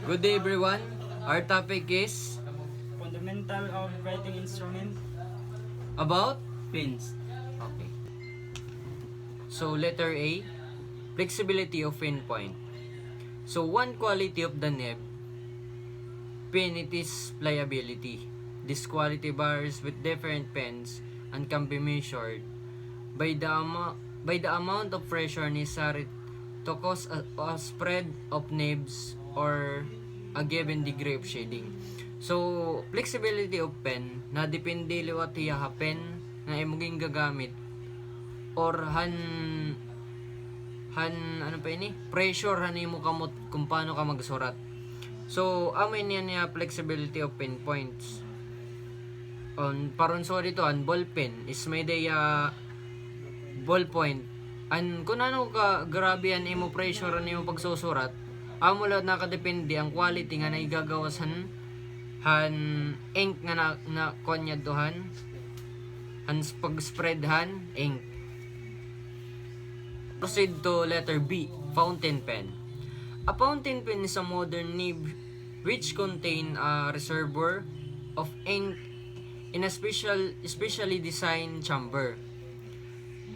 Good day everyone. Our topic is Fundamental of writing instrument. about pens. Okay. So letter A, flexibility of pen point. So one quality of the nib pen it is pliability. This quality varies with different pens and can be measured by the amount of pressure necessary to cause a spread of nibs or a given degree of shading. So, flexibility of pen na depende liwat hiya ha pen na imong gagamit or ano pa ini pressure han imo kamot kung paano ka magsurat. So, amin niya flexibility of pen points. Paron so dito an ball pen is may daya ballpoint. Kung ano ka grabe yan imo pressure nimo pagsusurat, amo lang nakadepende ang quality nga naigagawasan han ink nga na konyaduhan han pag-spreadhan ink. Proceed to letter B, fountain pen. A fountain pen is a modern nib which contain a reservoir of ink in a specially designed chamber.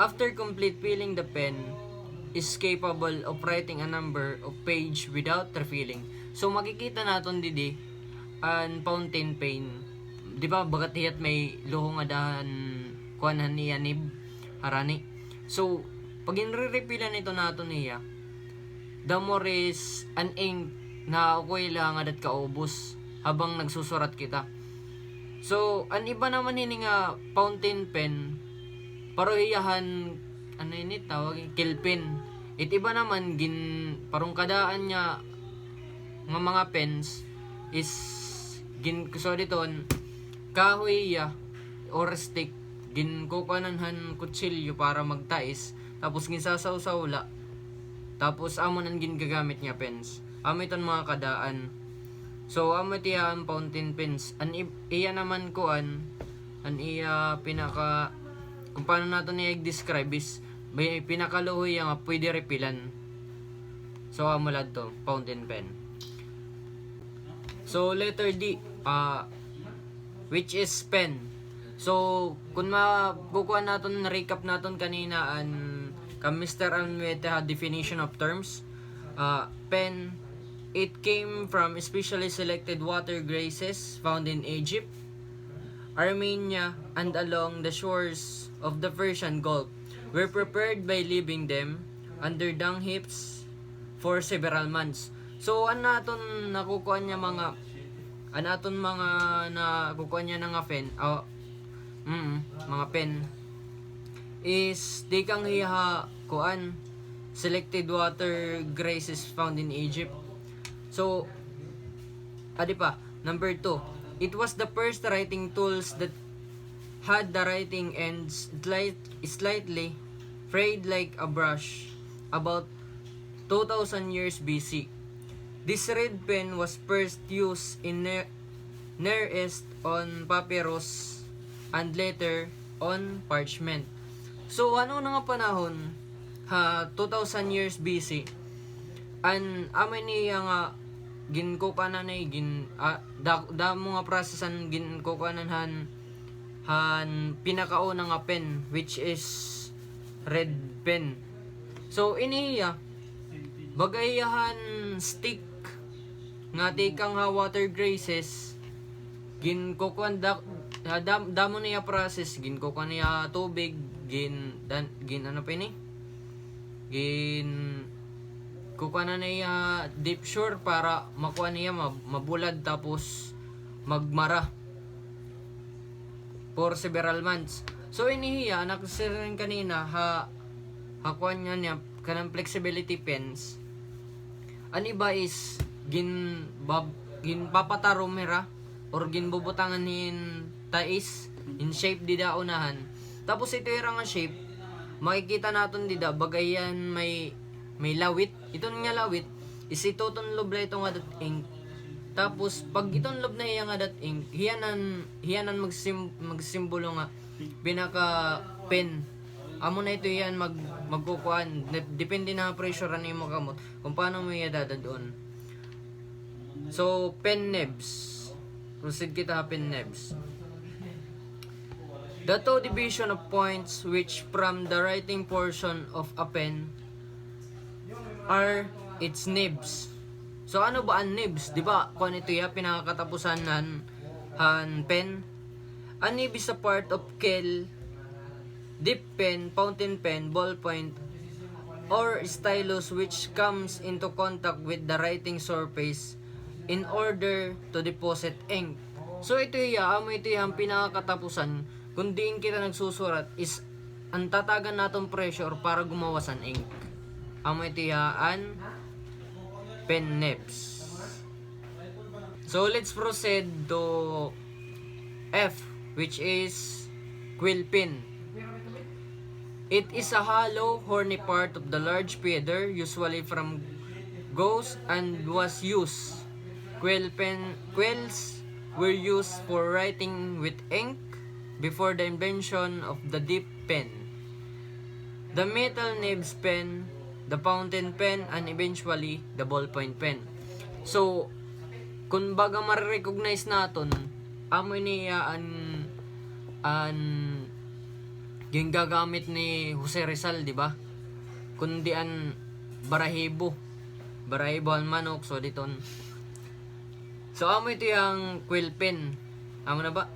After complete filling, the pen is capable of writing a number of page without refilling. So makikita naton didi an fountain pen. Di ba bagat hiyat may luho nga dahan kuanhan niya nib harani. So pag inre-refilan ito naton niya, the more is an ink na okay lang adat kaubos habang nagsusurat kita. So an iba naman hini nga fountain pen paro iyahan ano ini tawag kilpin. It iba naman parong kadaan niya nga mga pens is so diton kahoy ya or stick kukuananhan kutsilyo para magtais tapos ginsasawsawla tapos amo nan gagamit niya pens. Amo iton mga kadaan. So amo tiya ang fountain pens. Iya naman kuan an iya pinaka kung paano nato niya i-describe is pinakaluhoy nga pwede repilan. So amulad to fountain pen. So letter D, which is pen. So kung makukuha naton recap naton kanina ka Mr. Almeida definition of terms, pen it came from specially selected water grasses found in Egypt, Armenia, and along the shores of the Persian Gulf were prepared by leaving them under dung heaps for several months. So nakukuha niya mga nakukuha niya nga pen mga pen is di kang hiha kuan selected water grasses found in Egypt. So adi pa number 2, it was the first writing tools that had the writing ends slightly frayed like a brush about 2000 years BC. This red pen was first used in Near East on papyrus and later on parchment. So ano na nga panahon 2000 years BC amay niya nga ginkukanan ay mo nga prosesan ginkukanan han pinakauna nga pen which is red pen. So iniya bagayahan stick nga tikang water grasses ginkukuan damo niya process ginkukuan niya tubig ano pa ini kukuha na niya deep shore para makuha niya mabulad tapos magmara for several months. So inihiya nakasirin kanina hakuha niya kanang flexibility pens. Iba is papataromera or ginbubutangan hin tais in shape dida unahan. Tapos ito yung nga shape makikita naton dida bagayan may lawit. Iton nga lawit is itoton lob la itong adat ink. Tapos pag iton lob na iya nga adat ink hiyanan magsimbolo nga pinaka pen. Amo na ito yan magkukuan depende na pressure nimo kamot kung paano mo iya dadadon. So, pen nibs. Proceed kita ha, pen nibs. The two division of points which from the writing portion of a pen are its nibs. So ano ba ang nibs? 'Di ba? Kung ito ya pinakakatapusan han pen. A nib is a part of kel, dip pen, fountain pen, ballpoint, or stylus which comes into contact with the writing surface in order to deposit ink. So ito yung pinakakatapusan kung diin kita nagsusurat is ang tatagan natin pressure para gumawasan ink. Amo ito ang pen nibs. So let's proceed to F, which is quill pen. It is a hollow, horny part of the large feather, usually from gauze, and was used. Quills were used for writing with ink before the invention of the dip pen, the metal nibs pen, the fountain pen, and eventually the ballpoint pen. So, kung baga ma-recognize natin, amo niya an yung gagamit ni Jose Rizal, di ba? Kundi an barahibo ang manok, so diton. So, amo ito yung quill pen. Amo na ba?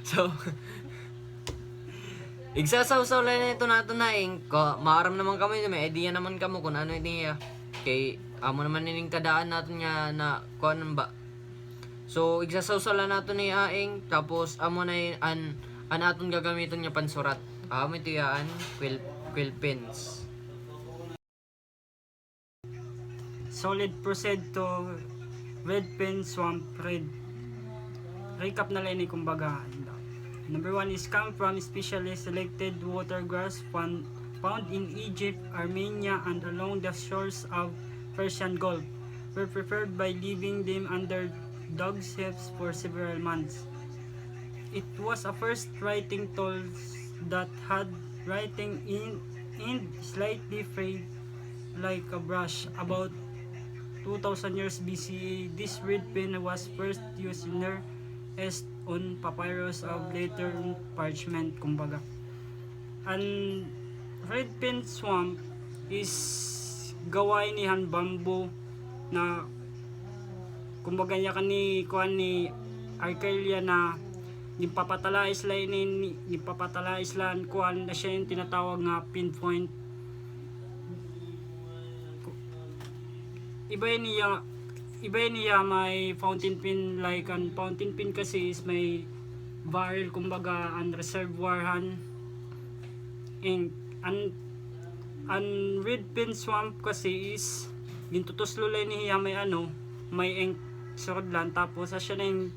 So, igsasaw-saw lang na ito natin na ink. Maaram naman kami, may idea naman kamo kung ano niya. Kay, amo naman nining kadaan natin nga na kung ano ba. So, igsasaw-saw lang natin ni ink. Tapos, amo na an aton gagamitin niya pansurat. Amo ito yan, quill pens. Solid proceed to red pen swamp red. Recap na lang ni kumbaga. Number 1 is come from specially selected watergrass found in Egypt, Armenia, and along the shores of Persian Gulf, were prepared by leaving them under dog ships for several months. It was a first writing tool that had writing in slightly frayed like a brush. About 2000 years BCE, this red pen was first used in Near East on papyrus of later parchment, kumbaga. And red pen swamp is gaway ni han bamboo na kumbaga niya kani kuan ni Arcalia na nipapatala islan kuan na siya yung tinatawag nga pinpoint. Iba niya may fountain pen, like an fountain pen kasi is may barrel, kumbaga an reservoir han ink. An red pen swamp kasi is gintutuslo lang niya may ink surat lang, tapos asya na yung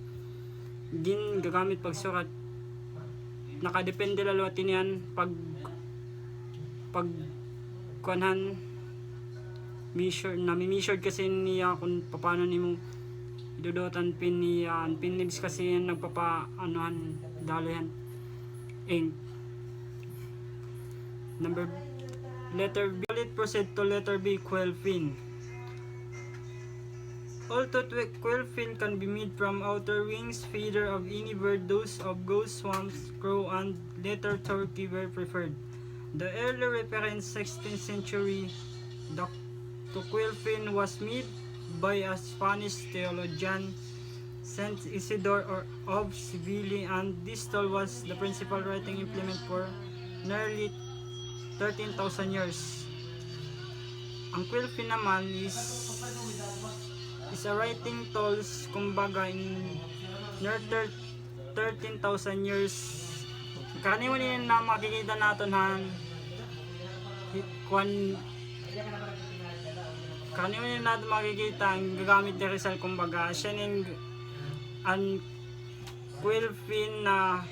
gagamit pag surat. Nakadepende lalo atin yan pag kuanhan measure kasi niya kung paano nimo idudutan pin niya. Ang pin nibs kasi yan nagpapaanuhan dalihan ink. Letter B. Let's proceed to letter B, quill pen. Although quill pen can be made from outer wings, feather of any bird, those of ghost swamps, crow, and later turkey were preferred. The early reference 16th century to quill pen was made by a Spanish theologian, Saint Isidore of Seville, and this tool was the principal writing implement for nearly 13,000 years. Ang quill pen naman is a writing tools, kumbaga in near 13,000 years. Kaniwan yun na makikita natin kaniwan yun natin makikita ang gagamit ni Rizal, kumbaga siya yung ang quill pen na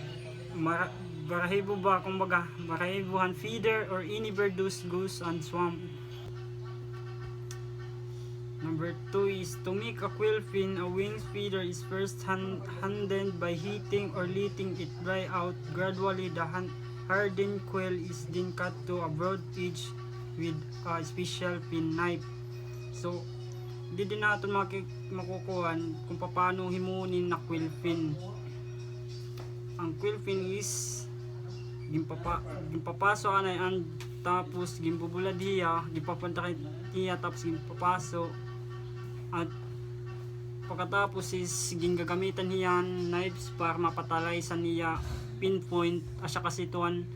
barahibo ba, kumbaga barahibuhan feeder or any bird, goose and swamp. Number 2 is to make a quill pen, a winged feeder is first hardened by heating or letting it dry out. Gradually, the hardened quill is then cut to a broad edge with a special pen knife. So, di din natin makukuhan kung paano himunin na quill pen. Ang quill pen is gimpapaso anay ang tapos gimbubulad hiya, gipapantakit hiya tapos gimpapaso at pagkatapos is ginggagamitan hiyan knives para mapatalay sa niya pinpoint asya kasi tuan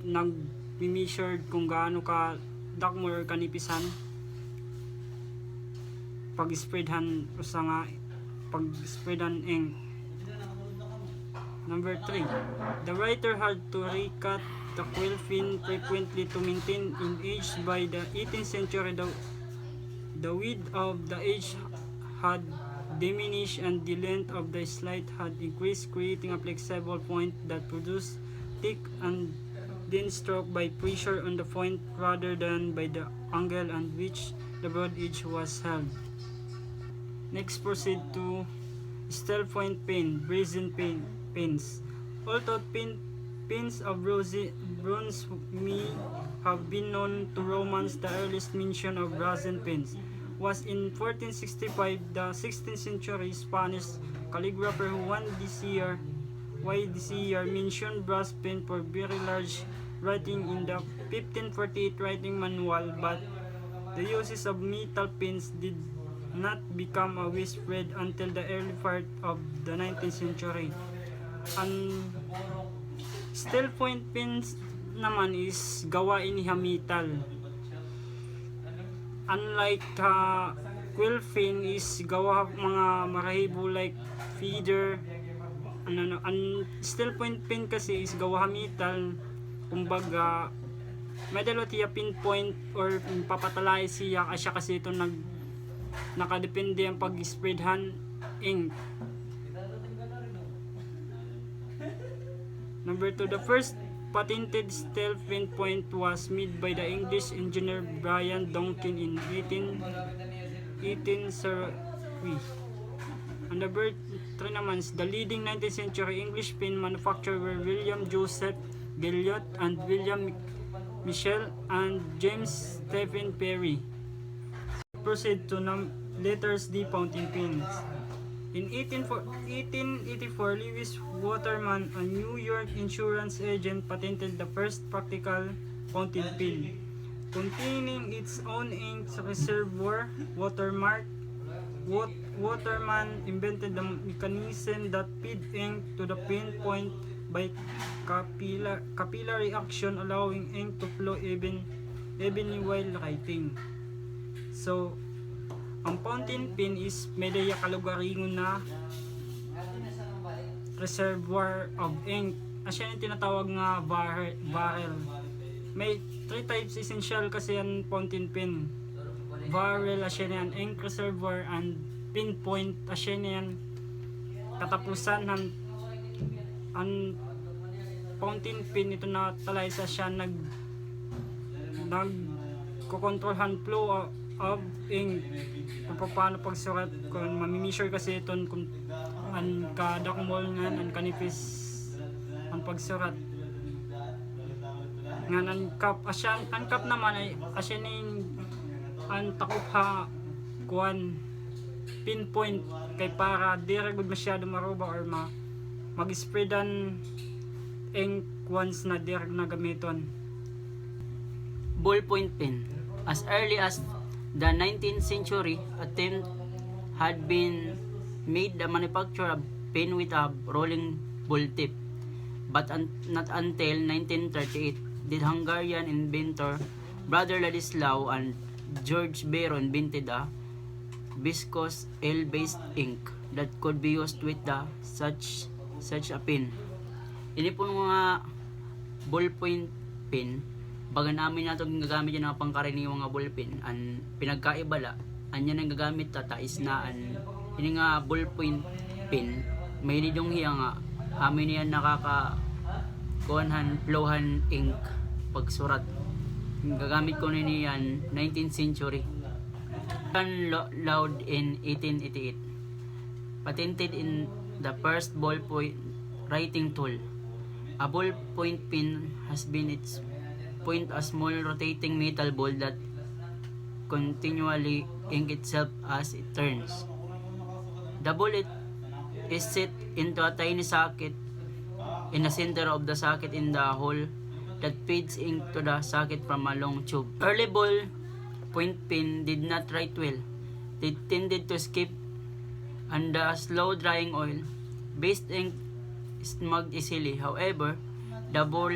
nag-measure kung gaano ka dakmo or kanipisan pag-spreadhan usa nga pag-spreadhan ink. Number 3. The writer had to recut the quill pen frequently to maintain in age. By the 18th century, the width of the edge had diminished and the length of the slide had increased, creating a flexible point that produced thick and thin stroke by pressure on the point rather than by the angle on which the broad edge was held. Next, proceed to steel point pen, brazen pens. Although pens of bronze may have been known to Romans, the earliest mention of brazen pens was in 1465. The 16th century Spanish calligrapher Juan de Sier mentioned brass pen for very large writing in the 1548 writing manual, but the uses of metal pens did not become a widespread until the early part of the 19th century. Ang steel point pens naman is gawain ni metal. Unlike quill pen is gawa mga marahibo like feeder. Ang steel point pen kasi is gawa metal. Kumbaga may dalawat siya pinpoint or papatalay siya kasi ito nakadepende ang pag-spreadhan ink. Number 2, the first patented steel pen point was made by the English engineer Brian Donkin in 1803. And number 3 naman, the leading 19th century English pen manufacturer were William Joseph Gilliot and William Michel and James Stephen Perry. Proceed to letters D fountain pens. In 1884, Lewis Waterman, a New York insurance agent, patented the first practical fountain pen, containing its own ink reservoir watermark. Waterman invented the mechanism that fed ink to the pen point by capillary action, allowing ink to flow evenly while writing. So, ang fountain pen is may daya kalugaringon na reservoir of ink. Asya yung tinatawag nga barrel. May 3 types essential kasi ang fountain pen. Barrel, asya na yan ink reservoir, and pinpoint, asya na yan katapusan ng ang fountain pen. Ito na talay sa siya nagkokontrolhan flow of ink kung paano pagsurat, kung mamimissure kasi ito kung ang kadakmol nga ang kanipis ang pagsurat nga ang cup. Ang cup naman ay asya ning ang takop ha kuan pinpoint kay para dire gud masyado maruba or mag-spreadan ink once na dire na gamiton. Ballpoint pen. As early as the 19th century, attempt had been made to manufacture a pen with a rolling ball tip, but not until 1938 did Hungarian inventor Brother Ladislao and George Bero invented a viscous ale-based ink that could be used with such a pen. Ini po mga ballpoint pen, baga namin nato gagamit yung mga pangkaraniwang mga ballpen, ang pinagkaibala anya nang gagamit is na ini nga ballpoint pen may nidong hiya nga amin niya nakaka kuanhan flowhan ink pagsurat. Gagamit ko niyan 19th century. Loud in 1888, patented in the first ballpoint writing tool. A ballpoint pen has been its point a small rotating metal ball that continually ink itself as it turns. The bullet is set into a tiny socket in the center of the socket in the hole that feeds ink to the socket from a long tube. Early ball point pen did not write well. They tended to skip, and the slow drying oil based ink smugged easily. However, the ball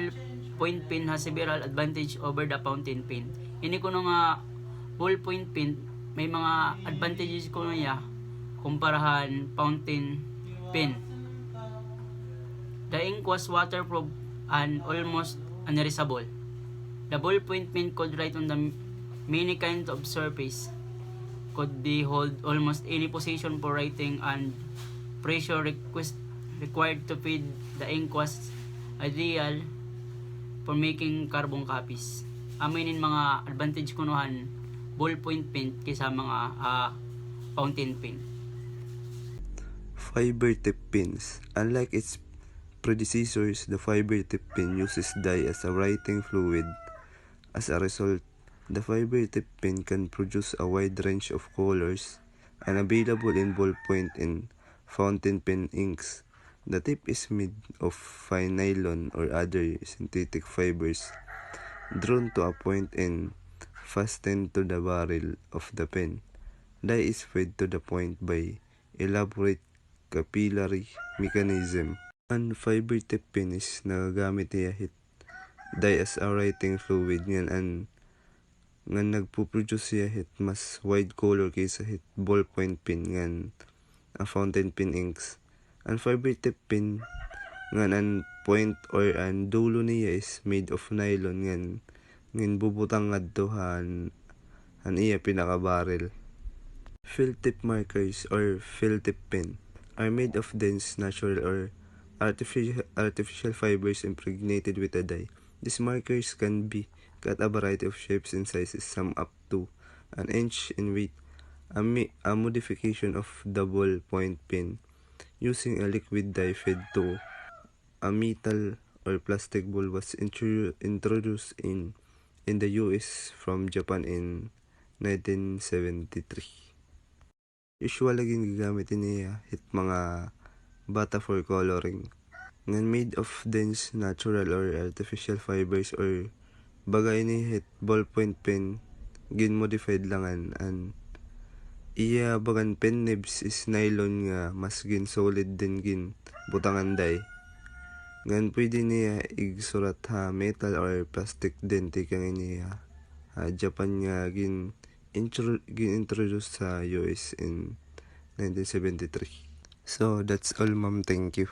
point pen has several advantage over the fountain pen. Ini ko nga ball point pen may mga advantages ko niya kumparahan fountain pen. The ink was waterproof and almost unerasable. The ballpoint pen could write on the many kinds of surface, could be hold almost any position for writing, and pressure required to feed the ink was ideal for making carbon copies. Aminin mga advantage kunuhan ballpoint pen kaysa mga fountain pen. Fiber tip pens. Unlike its predecessors, the fiber tip pen uses dye as a writing fluid. As a result, the fiber tip pen can produce a wide range of colors and available in ballpoint and fountain pen inks. The tip is made of fine nylon or other synthetic fibers drawn to a point and fastened to the barrel of the pen. Dye is fed to the point by elaborate capillary mechanism. Ang fiber tip pen is nagagamit niya hit dye as a writing fluid nga nagpo-produce siya hit mas wide color kaysa hit ballpoint pen nga a fountain pen inks. Ang fiber tip pen nga ang point or ang dulo niya is made of nylon nga bubutang ngadto han iya pinaka barrel. Fill tip markers or fill tip pen are made of dense, natural, or artificial fibers impregnated with a dye. These markers can be cut a variety of shapes and sizes, some up to an inch in weight. A modification of the ballpoint pen using a liquid dye fed to a metal or plastic ball was introduced in the US from Japan in 1973. Usually ginagamit niya hit mga bata for coloring. Nga made of dense, natural, or artificial fibers or bagay ni hit ballpoint pen gin-modified langan and iya bagan pen nibs is nylon nga mas gin solid din gin butangan dye. Ngan pwede niya igsurat ha metal or plastic din tikang niya Japan nga gin-introduce sa US in 1973. So that's all, ma'am. Thank you.